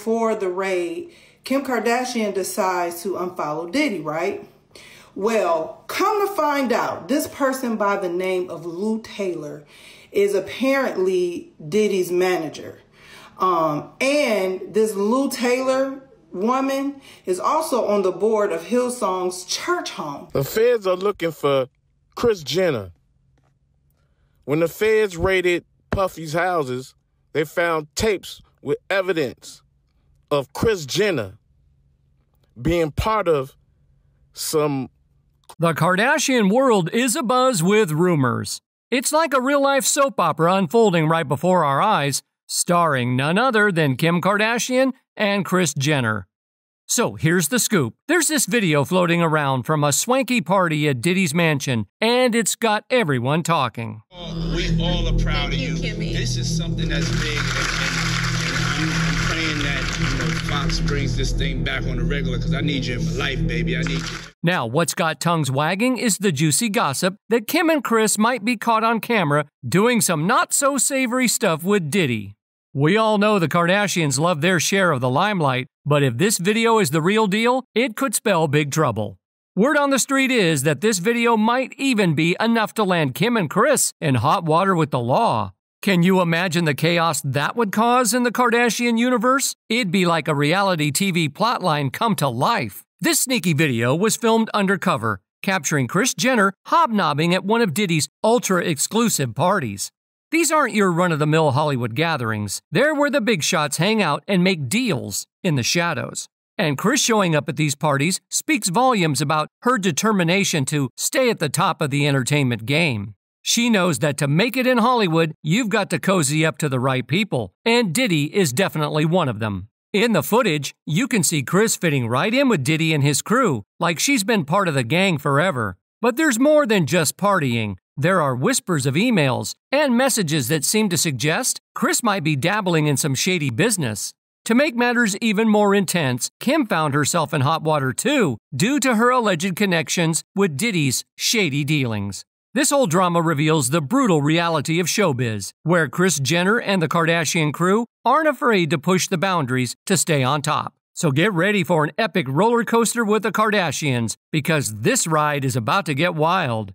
For the raid, Kim Kardashian decides to unfollow Diddy, right? Well, come to find out, this person by the name of Lou Taylor is apparently Diddy's manager. And this Lou Taylor woman is also on the board of Hillsong's church home. The feds are looking for Kris Jenner. When the feds raided Puffy's houses, they found tapes with evidence of Kris Jenner being part of some... The Kardashian world is abuzz with rumors. It's like a real-life soap opera unfolding right before our eyes, starring none other than Kim Kardashian and Kris Jenner. So here's the scoop. There's this video floating around from a swanky party at Diddy's mansion, and it's got everyone talking. We all are proud of you. Kimmy. This is something that's big, and I'm praying that Fox brings this thing back on the regular, because I need you in my life, baby. I need you. Now, what's got tongues wagging is the juicy gossip that Kim and Kris might be caught on camera doing some not-so-savory stuff with Diddy. We all know the Kardashians love their share of the limelight, but if this video is the real deal, it could spell big trouble. Word on the street is that this video might even be enough to land Kim and Kris in hot water with the law. Can you imagine the chaos that would cause in the Kardashian universe? It'd be like a reality TV plotline come to life. This sneaky video was filmed undercover, capturing Kris Jenner hobnobbing at one of Diddy's ultra-exclusive parties. These aren't your run-of-the-mill Hollywood gatherings. They're where the big shots hang out and make deals in the shadows. And Kris showing up at these parties speaks volumes about her determination to stay at the top of the entertainment game. She knows that to make it in Hollywood, you've got to cozy up to the right people, and Diddy is definitely one of them. In the footage, you can see Kris fitting right in with Diddy and his crew, like she's been part of the gang forever. But there's more than just partying. There are whispers of emails and messages that seem to suggest Kris might be dabbling in some shady business. To make matters even more intense, Kim found herself in hot water too, due to her alleged connections with Diddy's shady dealings. This whole drama reveals the brutal reality of showbiz, where Kris Jenner and the Kardashian crew aren't afraid to push the boundaries to stay on top. So get ready for an epic roller coaster with the Kardashians, because this ride is about to get wild.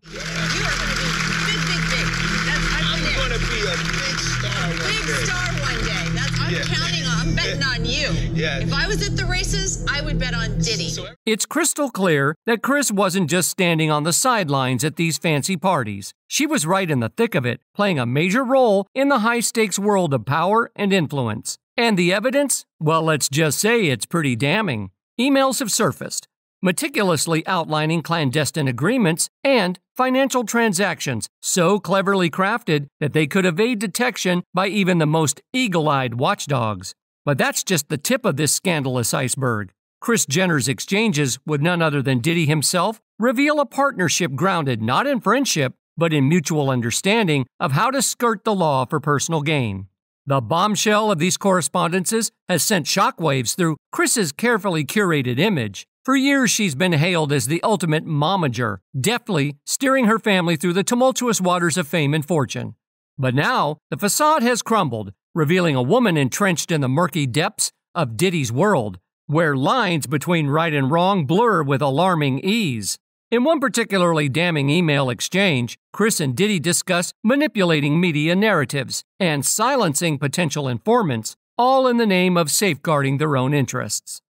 I'm betting on you. Yeah. If I was at the races, I would bet on Diddy. It's crystal clear that Kris wasn't just standing on the sidelines at these fancy parties. She was right in the thick of it, playing a major role in the high-stakes world of power and influence. And the evidence? Well, let's just say it's pretty damning. Emails have surfaced, meticulously outlining clandestine agreements and financial transactions so cleverly crafted that they could evade detection by even the most eagle-eyed watchdogs. But that's just the tip of this scandalous iceberg. Kris Jenner's exchanges with none other than Diddy himself reveal a partnership grounded not in friendship, but in mutual understanding of how to skirt the law for personal gain. The bombshell of these correspondences has sent shockwaves through Kris's carefully curated image. For years, she's been hailed as the ultimate momager, deftly steering her family through the tumultuous waters of fame and fortune. But now, the facade has crumbled, revealing a woman entrenched in the murky depths of Diddy's world, where lines between right and wrong blur with alarming ease. In one particularly damning email exchange, Kris and Diddy discuss manipulating media narratives and silencing potential informants, all in the name of safeguarding their own interests.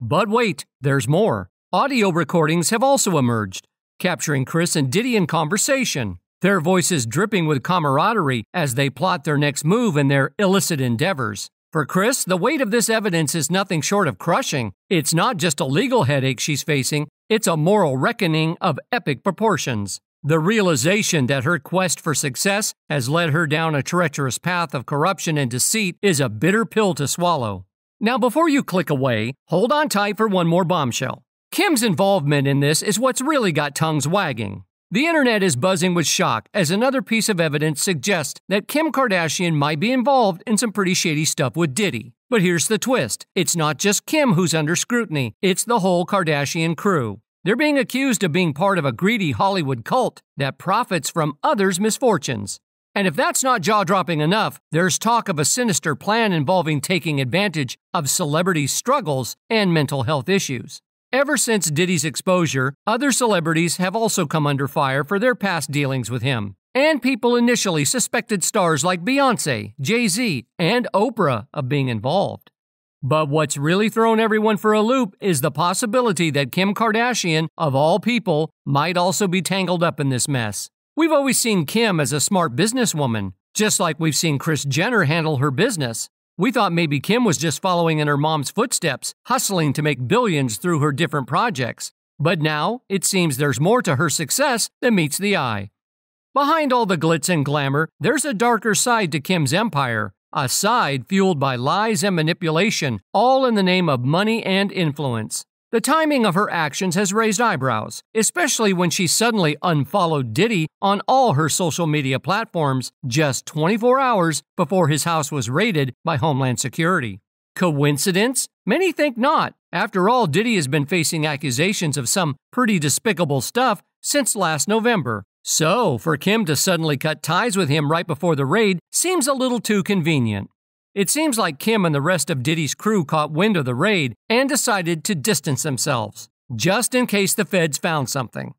But wait, there's more. Audio recordings have also emerged, capturing Kris and Diddy in conversation, their voices dripping with camaraderie as they plot their next move in their illicit endeavors. For Kris, the weight of this evidence is nothing short of crushing. It's not just a legal headache she's facing, it's a moral reckoning of epic proportions. The realization that her quest for success has led her down a treacherous path of corruption and deceit is a bitter pill to swallow. Now, before you click away, hold on tight for one more bombshell. Kim's involvement in this is what's really got tongues wagging. The internet is buzzing with shock as another piece of evidence suggests that Kim Kardashian might be involved in some pretty shady stuff with Diddy. But here's the twist. It's not just Kim who's under scrutiny, it's the whole Kardashian crew. They're being accused of being part of a greedy Hollywood cult that profits from others' misfortunes. And if that's not jaw-dropping enough, there's talk of a sinister plan involving taking advantage of celebrities' struggles and mental health issues. Ever since Diddy's exposure, other celebrities have also come under fire for their past dealings with him. And people initially suspected stars like Beyoncé, Jay-Z, and Oprah of being involved. But what's really thrown everyone for a loop is the possibility that Kim Kardashian, of all people, might also be tangled up in this mess. We've always seen Kim as a smart businesswoman, just like we've seen Kris Jenner handle her business. We thought maybe Kim was just following in her mom's footsteps, hustling to make billions through her different projects. But now, it seems there's more to her success than meets the eye. Behind all the glitz and glamour, there's a darker side to Kim's empire, a side fueled by lies and manipulation, all in the name of money and influence. The timing of her actions has raised eyebrows, especially when she suddenly unfollowed Diddy on all her social media platforms just 24 hours before his house was raided by Homeland Security. Coincidence? Many think not. After all, Diddy has been facing accusations of some pretty despicable stuff since last November. So, for Kim to suddenly cut ties with him right before the raid seems a little too convenient. It seems like Kim and the rest of Diddy's crew caught wind of the raid and decided to distance themselves, just in case the feds found something.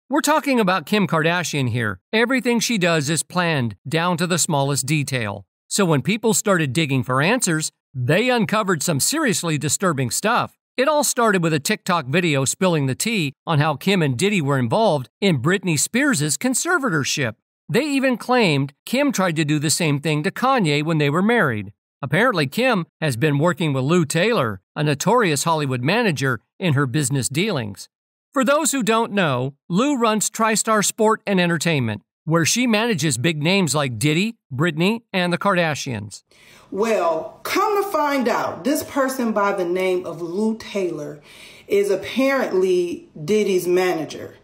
We're talking about Kim Kardashian here. Everything she does is planned down to the smallest detail. So when people started digging for answers, they uncovered some seriously disturbing stuff. It all started with a TikTok video spilling the tea on how Kim and Diddy were involved in Britney Spears' conservatorship. They even claimed Kim tried to do the same thing to Kanye when they were married. Apparently, Kim has been working with Lou Taylor, a notorious Hollywood manager, in her business dealings. For those who don't know, Lou runs TriStar Sport and Entertainment, where she manages big names like Diddy, Britney, and the Kardashians. Well, come to find out, this person by the name of Lou Taylor is apparently Diddy's manager.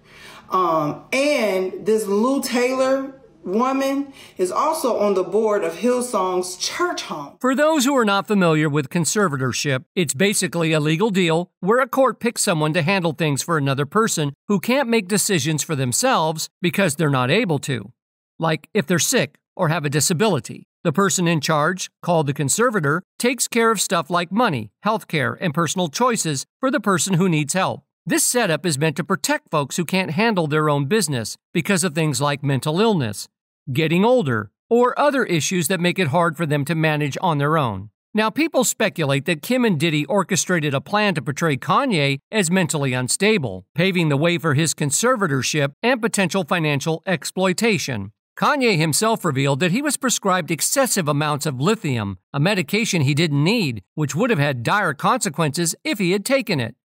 And this Lou Taylor woman is also on the board of Hillsong's church home. For those who are not familiar with conservatorship, it's basically a legal deal where a court picks someone to handle things for another person who can't make decisions for themselves because they're not able to. Like if they're sick or have a disability. The person in charge, called the conservator, takes care of stuff like money, healthcare, and personal choices for the person who needs help. This setup is meant to protect folks who can't handle their own business because of things like mental illness, getting older, or other issues that make it hard for them to manage on their own. Now, people speculate that Kim and Diddy orchestrated a plan to portray Kanye as mentally unstable, paving the way for his conservatorship and potential financial exploitation. Kanye himself revealed that he was prescribed excessive amounts of lithium, a medication he didn't need, which would have had dire consequences if he had taken it.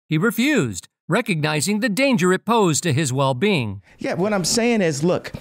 He refused, recognizing the danger it posed to his well-being. Yeah, what I'm saying is, look,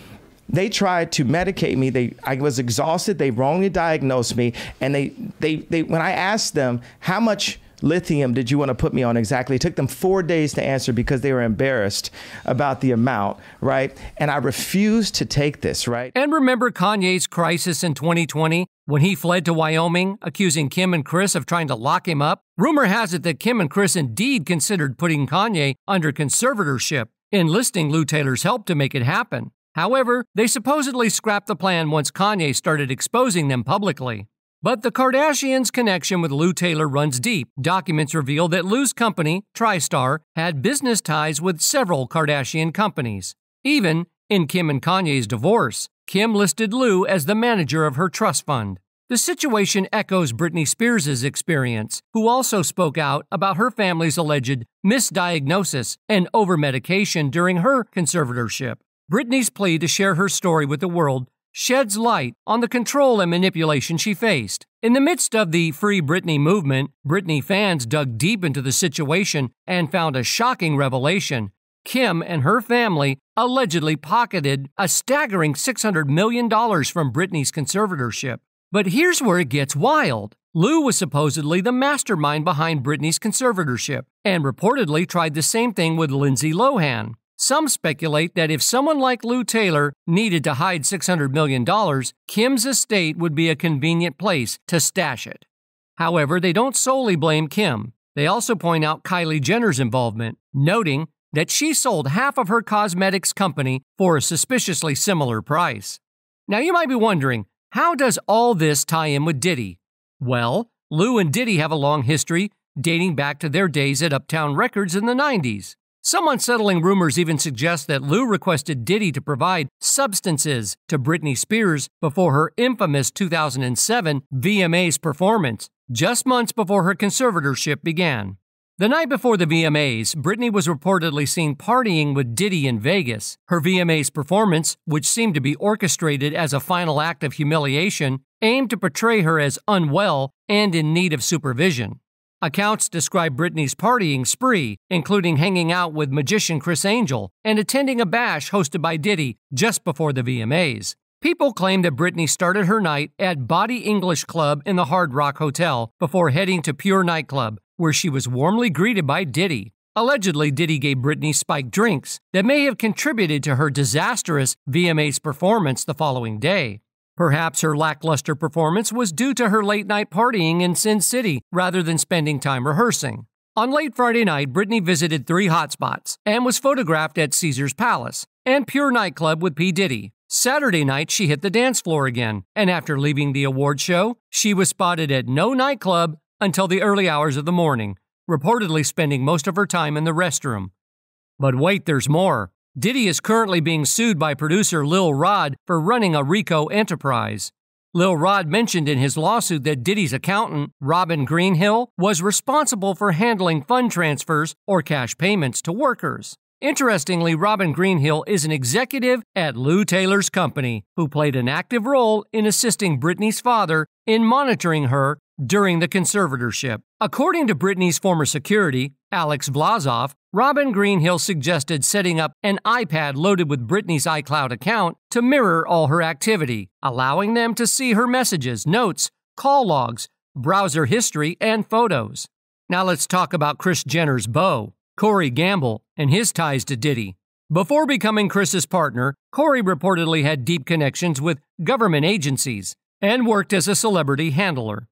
they tried to medicate me. I was exhausted. They wrongly diagnosed me. And when I asked them, how much lithium did you want to put me on exactly? It took them 4 days to answer because they were embarrassed about the amount, right? And I refused to take this, right? And remember Kanye's crisis in 2020 when he fled to Wyoming, accusing Kim and Kris of trying to lock him up? Rumor has it that Kim and Kris indeed considered putting Kanye under conservatorship, enlisting Lou Taylor's help to make it happen. However, they supposedly scrapped the plan once Kanye started exposing them publicly. But the Kardashians' connection with Lou Taylor runs deep. Documents reveal that Lou's company, TriStar, had business ties with several Kardashian companies. Even in Kim and Kanye's divorce, Kim listed Lou as the manager of her trust fund. The situation echoes Britney Spears' experience, who also spoke out about her family's alleged misdiagnosis and overmedication during her conservatorship. Britney's plea to share her story with the world sheds light on the control and manipulation she faced. In the midst of the Free Britney movement, Britney fans dug deep into the situation and found a shocking revelation. Kim and her family allegedly pocketed a staggering $600 million from Britney's conservatorship. But here's where it gets wild. Lou was supposedly the mastermind behind Britney's conservatorship and reportedly tried the same thing with Lindsay Lohan. Some speculate that if someone like Lou Taylor needed to hide $600 million, Kim's estate would be a convenient place to stash it. However, they don't solely blame Kim. They also point out Kylie Jenner's involvement, noting that she sold half of her cosmetics company for a suspiciously similar price. Now you might be wondering, how does all this tie in with Diddy? Well, Lou and Diddy have a long history dating back to their days at Uptown Records in the 90s. Some unsettling rumors even suggest that Lou requested Diddy to provide substances to Britney Spears before her infamous 2007 VMAs performance, just months before her conservatorship began. The night before the VMAs, Britney was reportedly seen partying with Diddy in Vegas. Her VMAs performance, which seemed to be orchestrated as a final act of humiliation, aimed to portray her as unwell and in need of supervision. Accounts describe Britney's partying spree, including hanging out with magician Criss Angel and attending a bash hosted by Diddy just before the VMAs. People claim that Britney started her night at Body English Club in the Hard Rock Hotel before heading to Pure Nightclub, where she was warmly greeted by Diddy. Allegedly, Diddy gave Britney spiked drinks that may have contributed to her disastrous VMAs performance the following day. Perhaps her lackluster performance was due to her late-night partying in Sin City rather than spending time rehearsing. On late Friday night, Britney visited 3 hotspots and was photographed at Caesar's Palace and Pure Nightclub with P. Diddy. Saturday night, she hit the dance floor again, and after leaving the award show, she was spotted at no nightclub until the early hours of the morning, reportedly spending most of her time in the restroom. But wait, there's more. Diddy is currently being sued by producer Lil Rod for running a RICO enterprise. Lil Rod mentioned in his lawsuit that Diddy's accountant, Robin Greenhill, was responsible for handling fund transfers or cash payments to workers. Interestingly, Robin Greenhill is an executive at Lou Taylor's company who played an active role in assisting Britney's father in monitoring her during the conservatorship. According to Britney's former security, Alex Vlasov, Robin Greenhill suggested setting up an iPad loaded with Britney's iCloud account to mirror all her activity, allowing them to see her messages, notes, call logs, browser history, and photos. Now let's talk about Kris Jenner's beau, Corey Gamble, and his ties to Diddy. Before becoming Kris's partner, Corey reportedly had deep connections with government agencies and worked as a celebrity handler.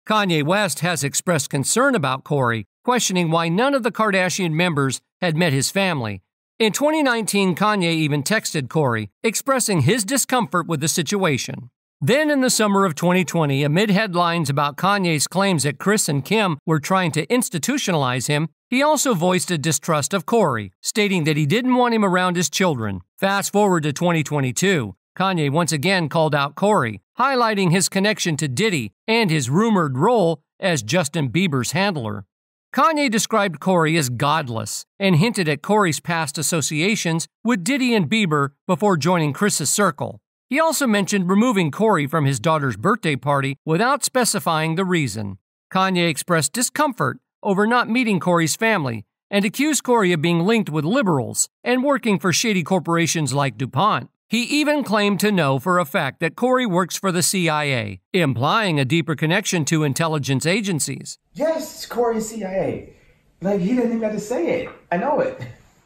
Kanye West has expressed concern about Corey, questioning why none of the Kardashian members had met his family. In 2019, Kanye even texted Corey, expressing his discomfort with the situation. Then in the summer of 2020, amid headlines about Kanye's claims that Kris and Kim were trying to institutionalize him, he also voiced a distrust of Corey, stating that he didn't want him around his children. Fast forward to 2022. Kanye once again called out Corey, highlighting his connection to Diddy and his rumored role as Justin Bieber's handler. Kanye described Corey as godless and hinted at Corey's past associations with Diddy and Bieber before joining Kris's circle. He also mentioned removing Corey from his daughter's birthday party without specifying the reason. Kanye expressed discomfort over not meeting Corey's family and accused Corey of being linked with liberals and working for shady corporations like DuPont. He even claimed to know for a fact that Corey works for the CIA, implying a deeper connection to intelligence agencies. Yes, Corey's CIA. Like, he didn't even have to say it. I know it.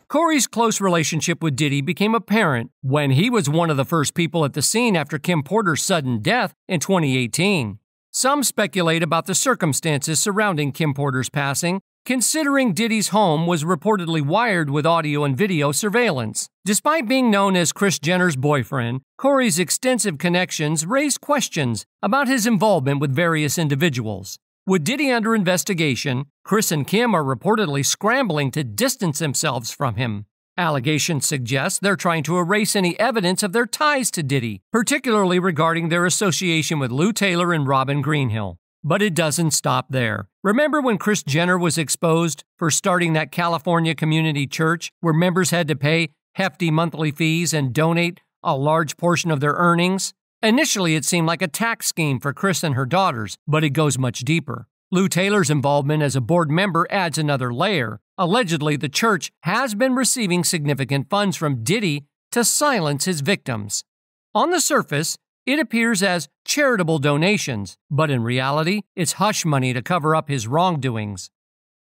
Corey's close relationship with Diddy became apparent when he was one of the first people at the scene after Kim Porter's sudden death in 2018. Some speculate about the circumstances surrounding Kim Porter's passing, considering Diddy's home was reportedly wired with audio and video surveillance. Despite being known as Kris Jenner's boyfriend, Corey's extensive connections raised questions about his involvement with various individuals. With Diddy under investigation, Kris and Kim are reportedly scrambling to distance themselves from him. Allegations suggest they're trying to erase any evidence of their ties to Diddy, particularly regarding their association with Lou Taylor and Robin Greenhill. But it doesn't stop there. Remember when Kris Jenner was exposed for starting that California community church where members had to pay hefty monthly fees and donate a large portion of their earnings? Initially, it seemed like a tax scheme for Kris and her daughters, but it goes much deeper. Lou Taylor's involvement as a board member adds another layer. Allegedly, the church has been receiving significant funds from Diddy to silence his victims. On the surface, it appears as charitable donations, but in reality, it's hush money to cover up his wrongdoings.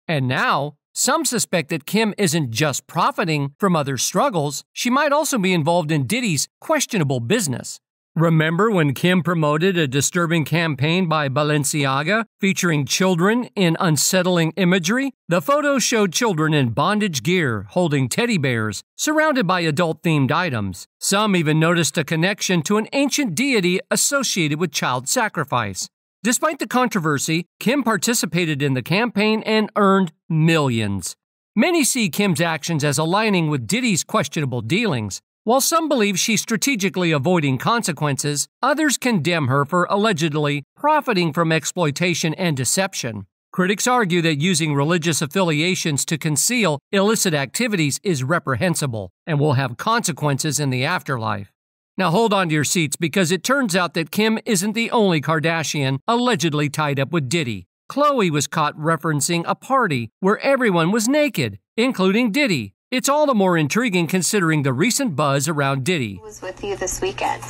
And now, some suspect that Kim isn't just profiting from others' struggles, she might also be involved in Diddy's questionable business. Remember when Kim promoted a disturbing campaign by Balenciaga featuring children in unsettling imagery? The photos showed children in bondage gear holding teddy bears, surrounded by adult-themed items. Some even noticed a connection to an ancient deity associated with child sacrifice. Despite the controversy, Kim participated in the campaign and earned millions. Many see Kim's actions as aligning with Diddy's questionable dealings. While some believe she's strategically avoiding consequences, others condemn her for allegedly profiting from exploitation and deception. Critics argue that using religious affiliations to conceal illicit activities is reprehensible and will have consequences in the afterlife. Now hold on to your seats because it turns out that Kim isn't the only Kardashian allegedly tied up with Diddy. Khloe was caught referencing a party where everyone was naked, including Diddy. It's all the more intriguing considering the recent buzz around Diddy. I was with you this weekend.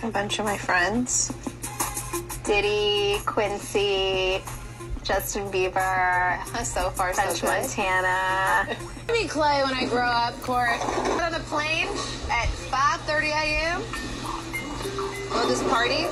A bunch of my friends. Diddy, Quincy, Justin Bieber, so far French so good. Montana. I meet Clay when I grow up, Court. Got on the plane at 5:30 a.m. Go to this party.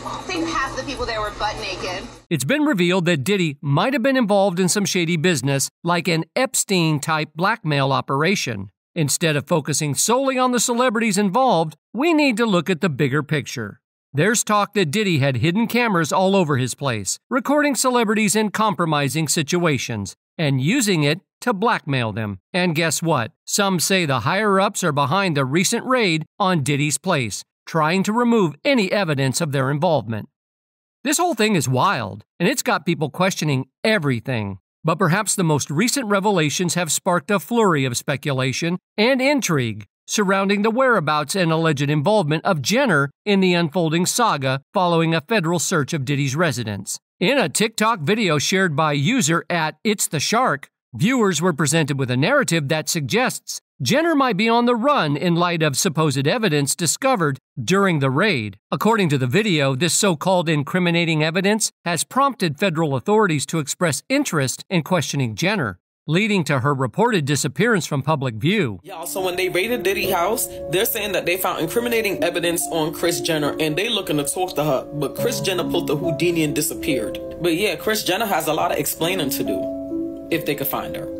I think half the people there were butt naked. It's been revealed that Diddy might have been involved in some shady business, like an Epstein-type blackmail operation. Instead of focusing solely on the celebrities involved, we need to look at the bigger picture. There's talk that Diddy had hidden cameras all over his place, recording celebrities in compromising situations, and using it to blackmail them. And guess what? Some say the higher-ups are behind the recent raid on Diddy's place, trying to remove any evidence of their involvement. This whole thing is wild, and it's got people questioning everything. But perhaps the most recent revelations have sparked a flurry of speculation and intrigue surrounding the whereabouts and alleged involvement of Jenner in the unfolding saga following a federal search of Diddy's residence. In a TikTok video shared by user @It'sTheShark, viewers were presented with a narrative that suggests Jenner might be on the run in light of supposed evidence discovered during the raid. According to the video, this so-called incriminating evidence has prompted federal authorities to express interest in questioning Jenner, leading to her reported disappearance from public view. Yeah, so when they raided Diddy's house, they're saying that they found incriminating evidence on Kris Jenner and they looking to talk to her, but Kris Jenner pulled the Houdini and disappeared. But yeah, Kris Jenner has a lot of explaining to do, if they could find her.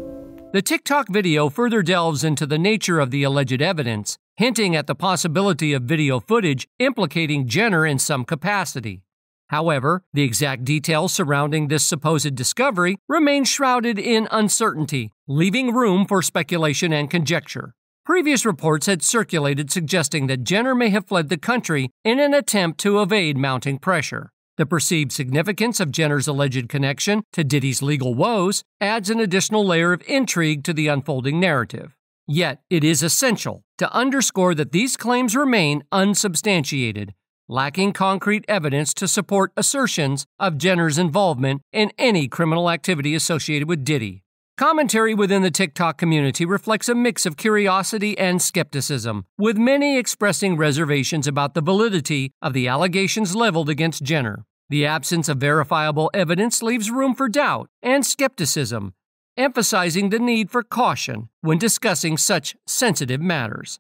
The TikTok video further delves into the nature of the alleged evidence, hinting at the possibility of video footage implicating Jenner in some capacity. However, the exact details surrounding this supposed discovery remain shrouded in uncertainty, leaving room for speculation and conjecture. Previous reports had circulated suggesting that Jenner may have fled the country in an attempt to evade mounting pressure. The perceived significance of Jenner's alleged connection to Diddy's legal woes adds an additional layer of intrigue to the unfolding narrative. Yet, it is essential to underscore that these claims remain unsubstantiated, lacking concrete evidence to support assertions of Jenner's involvement in any criminal activity associated with Diddy. Commentary within the TikTok community reflects a mix of curiosity and skepticism, with many expressing reservations about the validity of the allegations leveled against Jenner. The absence of verifiable evidence leaves room for doubt and skepticism, emphasizing the need for caution when discussing such sensitive matters.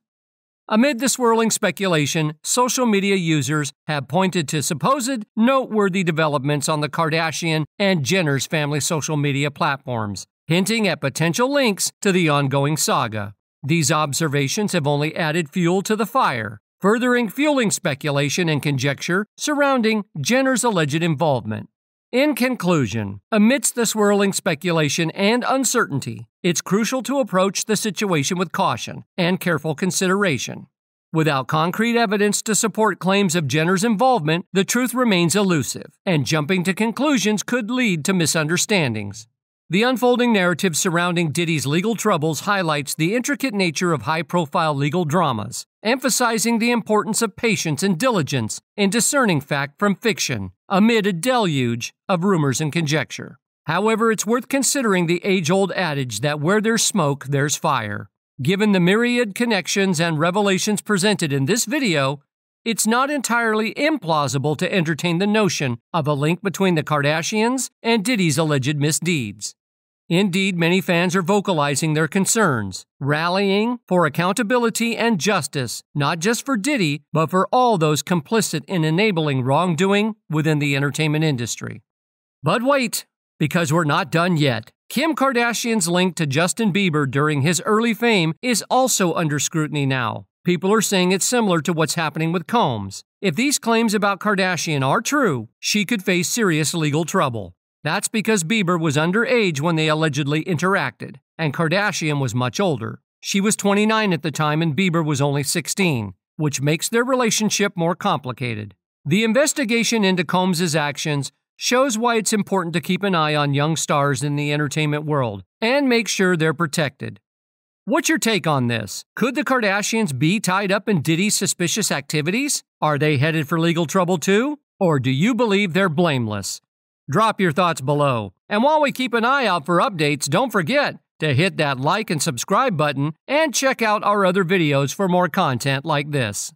Amid the swirling speculation, social media users have pointed to supposed noteworthy developments on the Kardashian and Jenner's family social media platforms, hinting at potential links to the ongoing saga. These observations have only added fuel to the fire, fueling speculation and conjecture surrounding Jenner's alleged involvement. In conclusion, amidst the swirling speculation and uncertainty, it's crucial to approach the situation with caution and careful consideration. Without concrete evidence to support claims of Jenner's involvement, the truth remains elusive, and jumping to conclusions could lead to misunderstandings. The unfolding narrative surrounding Diddy's legal troubles highlights the intricate nature of high-profile legal dramas, emphasizing the importance of patience and diligence in discerning fact from fiction, amid a deluge of rumors and conjecture. However, it's worth considering the age-old adage that where there's smoke, there's fire. Given the myriad connections and revelations presented in this video, it's not entirely implausible to entertain the notion of a link between the Kardashians and Diddy's alleged misdeeds. Indeed, many fans are vocalizing their concerns, rallying for accountability and justice, not just for Diddy, but for all those complicit in enabling wrongdoing within the entertainment industry. But wait, because we're not done yet. Kim Kardashian's link to Justin Bieber during his early fame is also under scrutiny now. People are saying it's similar to what's happening with Combs. If these claims about Kardashian are true, she could face serious legal trouble. That's because Bieber was underage when they allegedly interacted, and Kardashian was much older. She was 29 at the time and Bieber was only 16, which makes their relationship more complicated. The investigation into Combs' actions shows why it's important to keep an eye on young stars in the entertainment world and make sure they're protected. What's your take on this? Could the Kardashians be tied up in Diddy's suspicious activities? Are they headed for legal trouble too? Or do you believe they're blameless? Drop your thoughts below. And while we keep an eye out for updates, don't forget to hit that like and subscribe button and check out our other videos for more content like this.